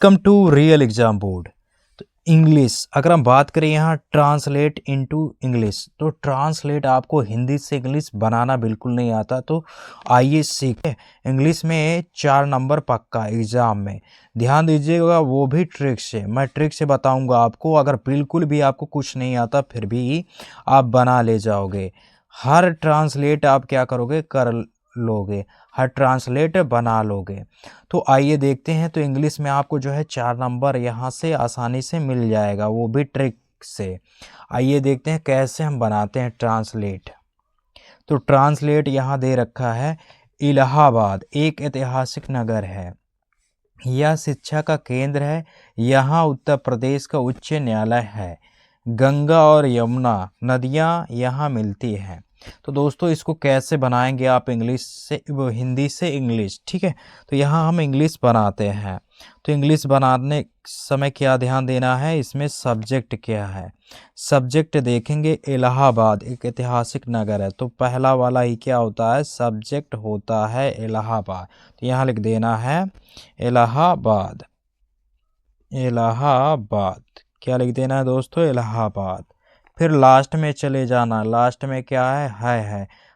Come to real exam board. तो English अगर हम बात करें यहाँ ट्रांसलेट इनटू इंग्लिश, तो ट्रांसलेट आपको हिंदी से इंग्लिश बनाना बिल्कुल नहीं आता, तो आइए सीखें। इंग्लिश में 4 नंबर पक्का एग्जाम में, ध्यान दीजिएगा, वो भी ट्रिक से। मैं ट्रिक से बताऊंगा आपको, अगर बिल्कुल भी आपको कुछ नहीं आता फिर भी आप बना ले जाओगे। हर ट्रांसलेट आप क्या करोगे, कर लोगे, हर ट्रांसलेट बना लोगे। तो आइए देखते हैं। तो इंग्लिश में आपको जो है 4 नंबर यहाँ से आसानी से मिल जाएगा, वो भी ट्रिक से। आइए देखते हैं कैसे हम बनाते हैं ट्रांसलेट। तो ट्रांसलेट यहाँ दे रखा है, इलाहाबाद एक ऐतिहासिक नगर है, यह शिक्षा का केंद्र है, यहाँ उत्तर प्रदेश का उच्च न्यायालय है, गंगा और यमुना नदियाँ यहाँ मिलती हैं। तो दोस्तों इसको कैसे बनाएंगे आप इंग्लिश से, वो हिंदी से इंग्लिश, ठीक है। तो यहाँ हम इंग्लिश बनाते हैं। तो इंग्लिश बनाने समय क्या ध्यान देना है, इसमें सब्जेक्ट क्या है। सब्जेक्ट देखेंगे, इलाहाबाद एक ऐतिहासिक नगर है, तो पहला वाला ही क्या होता है, सब्जेक्ट होता है इलाहाबाद। तो यहाँ लिख देना है इलाहाबाद। इलाहाबाद क्या लिख देना है दोस्तों, इलाहाबाद। फिर लास्ट में चले जाना, लास्ट में क्या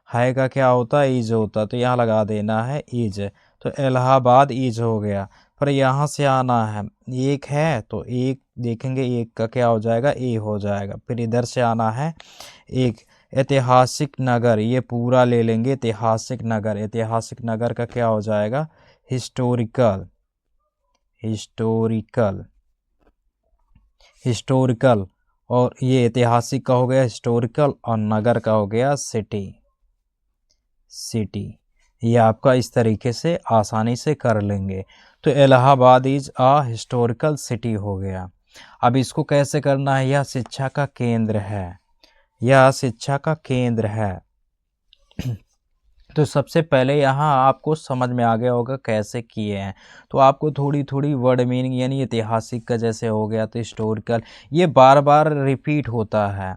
है का क्या होता है, ईज होता है, तो यहाँ लगा देना है ईज। तो इलाहाबाद ईज हो गया। फिर यहाँ से आना है, एक है तो एक देखेंगे, एक का क्या हो जाएगा, ए हो जाएगा। फिर इधर से आना है, एक ऐतिहासिक नगर, ये पूरा ले लेंगे, ऐतिहासिक नगर। ऐतिहासिक नगर का क्या हो जाएगा, हिस्टोरिकल। हिस्टोरिकल हिस्टोरिकल और ये ऐतिहासिक का हो गया हिस्टोरिकल, और नगर का हो गया सिटी। सिटी ये आपका इस तरीके से आसानी से कर लेंगे। तो Allahabad is a historical city हो गया। अब इसको कैसे करना है, यह शिक्षा का केंद्र है, यह शिक्षा का केंद्र है। तो सबसे पहले यहाँ आपको समझ में आ गया होगा कैसे किए हैं। तो आपको थोड़ी थोड़ी वर्ड मीनिंग, यानी ऐतिहासिक का जैसे हो गया तो हिस्टोरिकल, ये बार बार रिपीट होता है।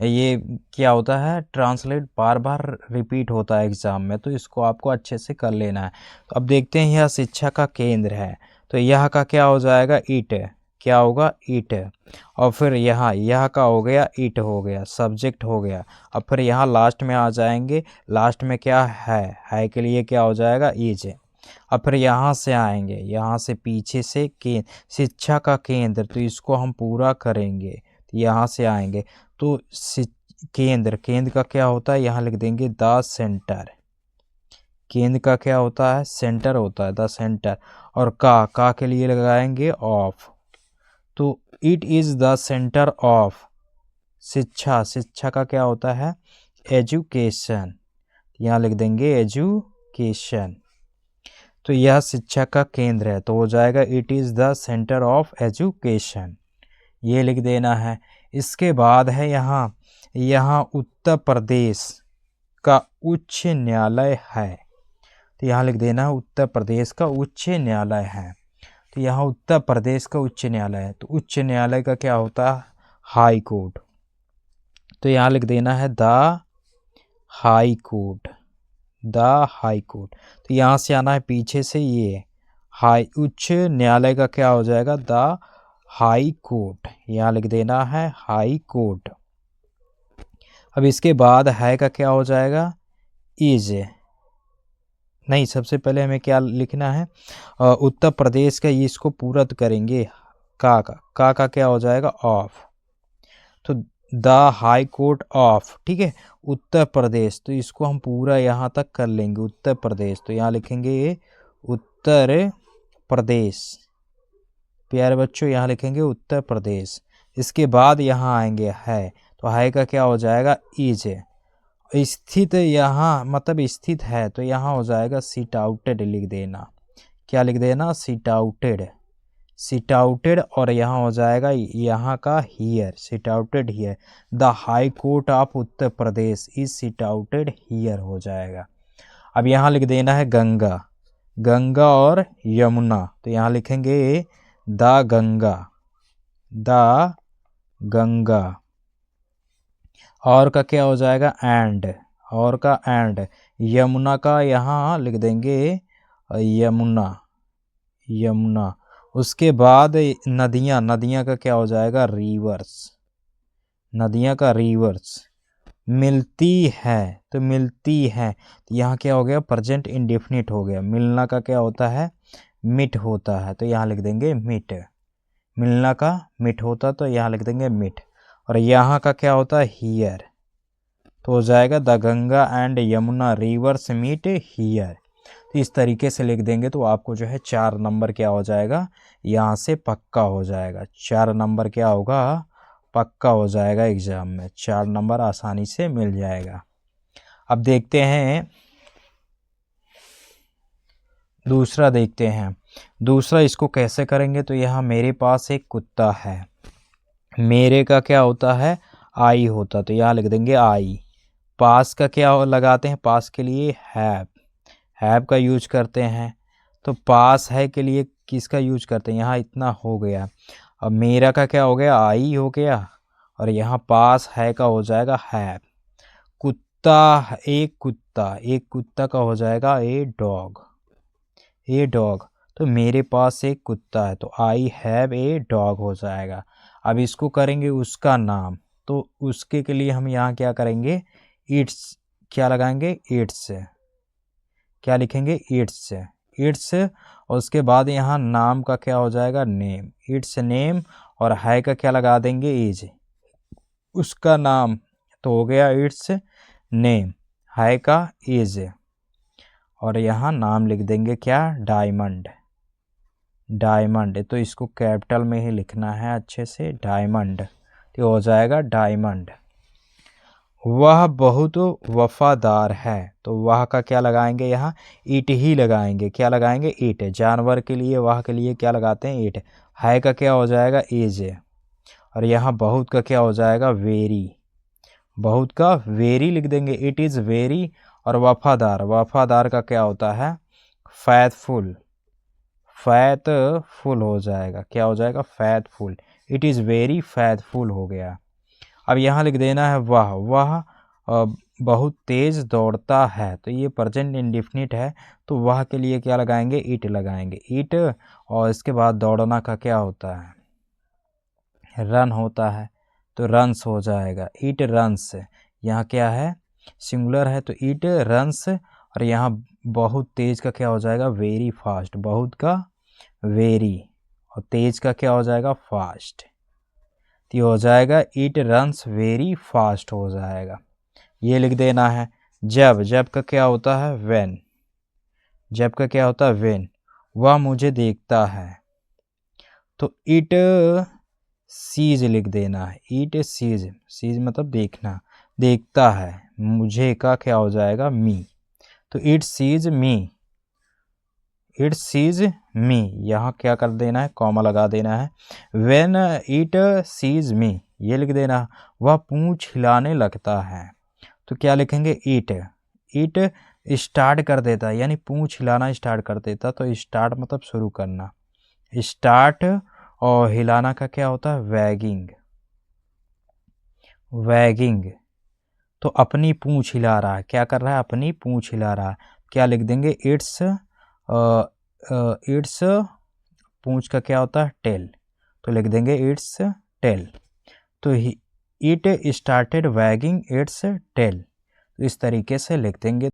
ये क्या होता है, ट्रांसलेट बार बार रिपीट होता है एग्जाम में, तो इसको आपको अच्छे से कर लेना है। तो अब देखते हैं, यह शिक्षा का केंद्र है, तो यह का क्या हो जाएगा, ईट। क्या होगा, ईट। और फिर यहाँ यह का हो गया, ईट हो गया, सब्जेक्ट हो गया। अब फिर यहाँ लास्ट में आ जाएंगे, लास्ट में क्या है के लिए क्या हो जाएगा, ईज। अब फिर यहाँ से आएंगे, यहाँ से पीछे से शिक्षा का केंद्र, तो इसको हम पूरा करेंगे। तो यहाँ से आएंगे तो केंद्र, केंद्र का क्या होता है, यहाँ लिख देंगे द सेंटर। केंद्र का क्या होता है, सेंटर होता है, द सेंटर। और का के लिए लगाएंगे ऑफ। तो it is the centre of शिक्षा। शिक्षा का क्या होता है, एजुकेशन। यहाँ लिख देंगे एजुकेशन। तो यह शिक्षा का केंद्र है, तो हो जाएगा it is the centre of education, ये लिख देना है। इसके बाद है यहाँ उत्तर प्रदेश का उच्च न्यायालय है, तो यहाँ लिख देना है उत्तर प्रदेश का उच्च न्यायालय है। तो यहाँ उत्तर प्रदेश का उच्च न्यायालय है, तो उच्च न्यायालय का क्या होता है, हाई कोर्ट। तो यहाँ लिख देना है the high court. The high court. तो यहाँ से आना है पीछे से, ये हाई उच्च न्यायालय का क्या हो जाएगा, द हाई कोर्ट। यहाँ लिख देना है हाई कोर्ट। अब इसके बाद है का क्या हो जाएगा, इज। नहीं, सबसे पहले हमें क्या लिखना है, उत्तर प्रदेश का, इसको पूरा तो करेंगे, का क्या हो जाएगा, ऑफ। तो द हाई कोर्ट ऑफ, ठीक है, उत्तर प्रदेश। तो इसको हम पूरा यहाँ तक कर लेंगे, उत्तर प्रदेश। तो यहाँ लिखेंगे उत्तर प्रदेश, प्यारे बच्चों, यहाँ लिखेंगे उत्तर प्रदेश। इसके बाद यहाँ आएंगे है, तो है का क्या हो जाएगा, इज। स्थित यहाँ मतलब स्थित है, तो यहाँ हो जाएगा सिटाउटेड लिख देना। क्या लिख देना, सिटाउटेड। सिटाउटेड, और यहाँ हो जाएगा यहाँ का here, situated here. The high court of Uttar Pradesh is situated here हो जाएगा। अब यहाँ लिख देना है गंगा। गंगा और यमुना, तो यहाँ लिखेंगे द गंगा। द गंगा। और का क्या हो जाएगा, एंड। और का एंड। यमुना का यहाँ लिख देंगे यमुना। यमुना। उसके बाद नदियाँ, नदियाँ का क्या हो जाएगा, रिवर्स, नदियाँ का रिवर्स। मिलती है, तो मिलती है, तो यहाँ क्या हो गया, प्रेजेंट इंडेफिनिट हो गया। मिलना का क्या होता है, मिट होता है, तो यहाँ लिख देंगे मिट। मिलना का मिट होता तो यहाँ लिख देंगे मिट। और यहाँ का क्या होता है, हियर, तो हो जाएगा the Ganga and Yamuna rivers meet here. तो इस तरीके से लिख देंगे तो आपको जो है 4 नंबर क्या हो जाएगा, यहाँ से पक्का हो जाएगा। 4 नंबर क्या होगा, पक्का हो जाएगा एग्ज़ाम में। 4 नंबर आसानी से मिल जाएगा। अब देखते हैं दूसरा, देखते हैं दूसरा इसको कैसे करेंगे। तो यहाँ मेरे पास एक कुत्ता है, मेरे का क्या होता है, आई होता, तो यहाँ लिख देंगे आई। पास का क्या लगाते हैं, पास के लिए हैव का यूज करते हैं। तो पास है के लिए किसका यूज करते हैं, यहाँ इतना हो गया। अब मेरा का क्या हो गया, आई हो गया, और यहाँ पास है का हो जाएगा हैव। कुत्ता, एक कुत्ता का हो जाएगा ए डॉग, ए डॉग। तो मेरे पास एक कुत्ता है, तो आई हैव ए डॉग हो जाएगा। अब इसको करेंगे उसका नाम, तो उसके के लिए हम यहाँ क्या करेंगे, इट्स क्या लगाएंगे, इट्स, क्या लिखेंगे, इट्स, इट्स। और उसके बाद यहाँ नाम का क्या हो जाएगा, नेम, इट्स नेम। और है का क्या लगा देंगे, इज, उसका नाम, तो हो गया इट्स नेम, है का इज। और यहाँ नाम लिख देंगे क्या, डायमंड, डायमंड। तो इसको कैपिटल में ही लिखना है अच्छे से, डायमंड, तो हो जाएगा डायमंड। वह बहुत वफादार है, तो वह का क्या लगाएंगे, यहाँ ईट ही लगाएंगे। क्या लगाएंगे, ईट। जानवर के लिए वह के लिए क्या लगाते हैं, ईट। है का क्या हो जाएगा, इज। और यहाँ बहुत का क्या हो जाएगा, वेरी, बहुत का वेरी लिख देंगे, इट इज़ वेरी। और वफादार, वफादार का क्या होता है, फैथफुल, फैथफुल हो जाएगा, क्या हो जाएगा, faithful. It is very faithful हो गया। अब यहाँ लिख देना है वह बहुत तेज़ दौड़ता है, तो ये प्रेजेंट इंडेफिनिट है, तो वह के लिए क्या लगाएंगे, इट लगाएंगे, इट। और इसके बाद दौड़ना का क्या होता है, रन होता है, तो रन्स हो जाएगा, इट रन्स। यहाँ क्या है, सिंगुलर है, तो इट रन्स। और यहाँ बहुत तेज़ का क्या हो जाएगा, वेरी फास्ट, बहुत का वेरी, और तेज़ का क्या हो जाएगा, फास्ट। तो ये हो जाएगा इट रन्स वेरी फास्ट हो जाएगा। ये लिख देना है। जब, जब का क्या होता है, व्हेन, जब का क्या होता है, व्हेन। वह मुझे देखता है, तो इट सीज लिख देना है, इट सीज, सीज मतलब देखना, देखता है। मुझे का क्या हो जाएगा, मी, तो it sees me, it sees me. यहाँ क्या कर देना है, कॉमा लगा देना है। व्हेन इट सीज मी, ये लिख देना। वह पूंछ हिलाने लगता है, तो क्या लिखेंगे, इट, इट स्टार्ट कर देता है, यानी पूंछ हिलाना स्टार्ट कर देता, तो स्टार्ट मतलब शुरू करना, स्टार्ट। और हिलाना का क्या होता है, वैगिंग, वैगिंग। तो अपनी पूंछ हिला रहा है, क्या कर रहा है, अपनी पूंछ हिला रहा है। क्या लिख देंगे, इट्स, इट्स पूंछ का क्या होता है, टेल, तो लिख देंगे इट्स टेल। तो it started wagging its tail, तो इस तरीके से लिख देंगे।